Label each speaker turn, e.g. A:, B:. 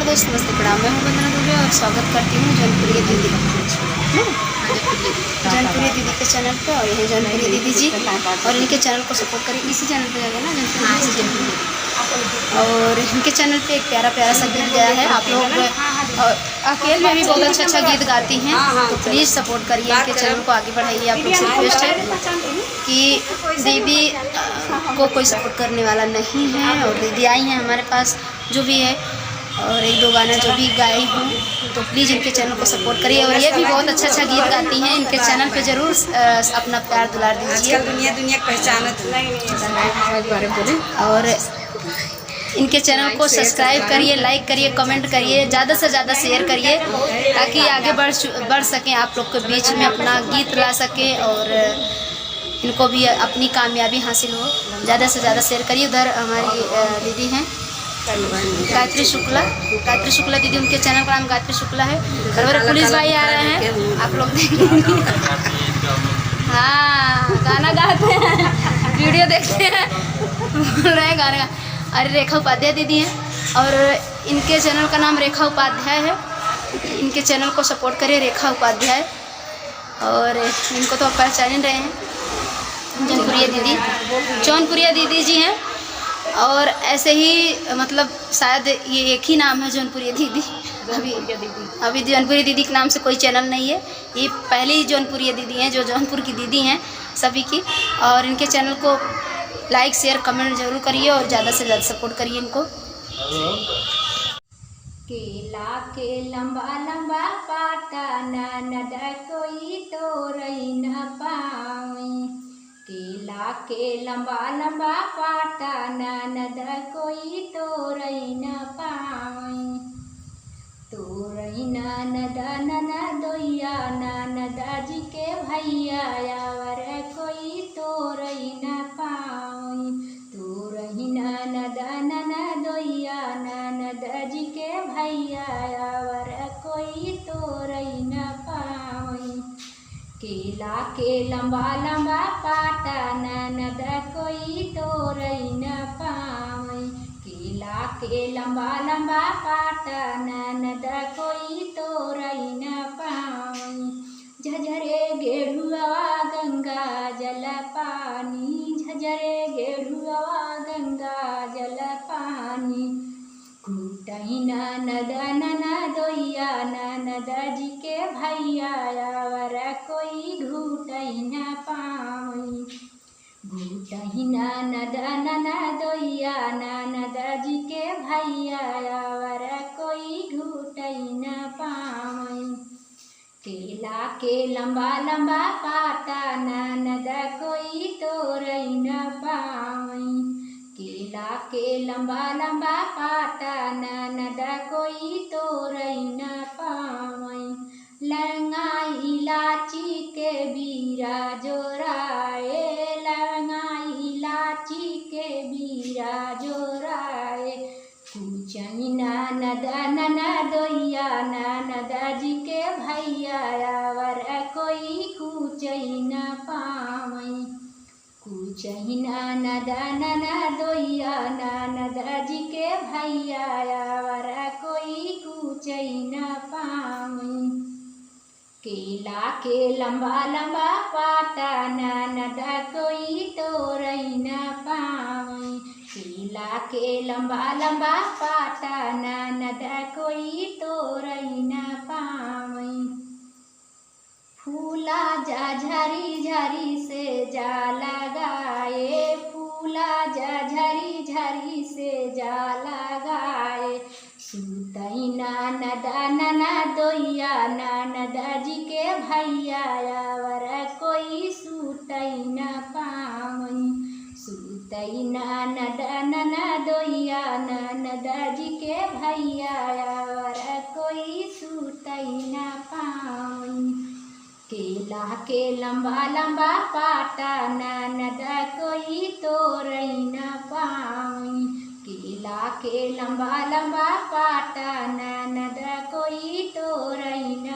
A: दोस्त, नमस्ते, प्रणाम। मैं हूँ वंदना दुबे और स्वागत करती हूँ जौनपुरी दीदी जौनपुरी दीदी के चैनल पे। और यही जौनपुरी दीदी जी, और इनके चैनल को सपोर्ट करिए। इसी चैनल पे जाएगा ना जौनपुरी, और इनके चैनल पे एक प्यारा प्यारा सा गीत गया है। आप लोग अकेले में भी बहुत अच्छा अच्छा गीत गाती हैं, तो प्लीज़ सपोर्ट करिए, इनके चैनल को आगे बढ़ाइए। आप लोग से रिक्वेस्ट है कि दीदी को कोई सपोर्ट करने वाला नहीं है, और दीदी आई हैं हमारे पास जो भी है, और एक दो गाना जो भी गाई हूँ, तो प्लीज़ इनके चैनल को सपोर्ट करिए। और ये भी बहुत अच्छा अच्छा गीत गाती हैं, इनके चैनल पे ज़रूर अपना प्यार दुलार दीजिए।
B: दुनिया पहचानत
A: और इनके चैनल को सब्सक्राइब करिए, लाइक करिए, कमेंट करिए, ज़्यादा से ज़्यादा शेयर करिए, ताकि आगे बढ़ सकें, आप लोग के बीच में अपना गीत ला सकें और इनको भी अपनी कामयाबी हासिल हो। ज़्यादा से ज़्यादा शेयर करिए। उधर हमारी दीदी हैं गायत्री शुक्ला दीदी, उनके चैनल का नाम गायत्री शुक्ला है। और पुलिस भाई आ रहे हैं, आप लोग देखेंगे। हाँ, गाना गाते हैं, वीडियो देखते हैं, बोल रहे हैं गाना। अरे रेखा उपाध्याय दीदी हैं, और इनके चैनल का नाम रेखा उपाध्याय है। इनके चैनल को सपोर्ट करिए, रेखा उपाध्याय। और इनको तो आप पहचान ही रहे हैं, जौनपुरिया दीदी जी हैं। और ऐसे ही मतलब शायद ये एक ही नाम है जौनपुरिया दीदी। अभी जौनपुरी दीदी के नाम से कोई चैनल नहीं है, ये पहली जौनपुरिया दीदी हैं जो जौनपुर की दीदी हैं सभी की। और इनके चैनल को लाइक शेयर कमेंट जरूर करिए, और ज़्यादा से ज़्यादा सपोर्ट करिए इनको। केला के लंबा लंबा पाता ननद कोई तोरई न पाई। केला के लंबा लंबा पाता ननद कोई तोरई न पाई। तोरई ननद ननदोइया ननद जी के भैया यावर कोई तोरई न पाई। तोरई ननद ननदोइया ननद जी के भैया यावर कोई तोरई न पाई। केला के लंबा लंबा पाता ननद कोई तोरई न पाई। केला के लंबा लंबा पाता ननद कोई तोरई न पाई। झझरे गेढ़ुआ गंगा जल पानी, झझरे गेढ़ुआ गंगा जल पानी। घूटई ननद ननदोइया ननद जी के भैया यावर कोई घूटई न पाई। घूटई ननद ननदोइया ननद जी के भैया यावर कोई घूटई न पाई। केला के लंबा लंबा पाता ननद कोई तोरई न पाई। केला के लंबा लंबा पाता ननद कोई तोरई न पाई। लवंगा इलाची के बीरा जोराए, लवंगा इलाची के बीरा जोराए। कुचई ननद ननदोइया ननद जी के भैया यावर कोई कुचई न पाई। कुचई ननद ननदोइया ननद जी के भैया यावर कोई कुचई न पाई। केला के लंबा लंबा पाता ननद कोई तोरई न पाई। केला के लंबा लंबा पाता ननद कोई तोरई न पाई। फूला जा झरी झरी से जा लगाए, फूला जा झरी झरी से जा लगाए। सूतई ननद ननदोइया ननद जी के भैया यावर कोई सूतई न पाई। सूतई ननद ननदोइया ननद जी के भैया यावर कोई सूतई न पाई। केला के लंबा लंबा पाता ननद कोई तोरई न पाई। केला के लंबा लंबा पाता ननद कोई तोरई न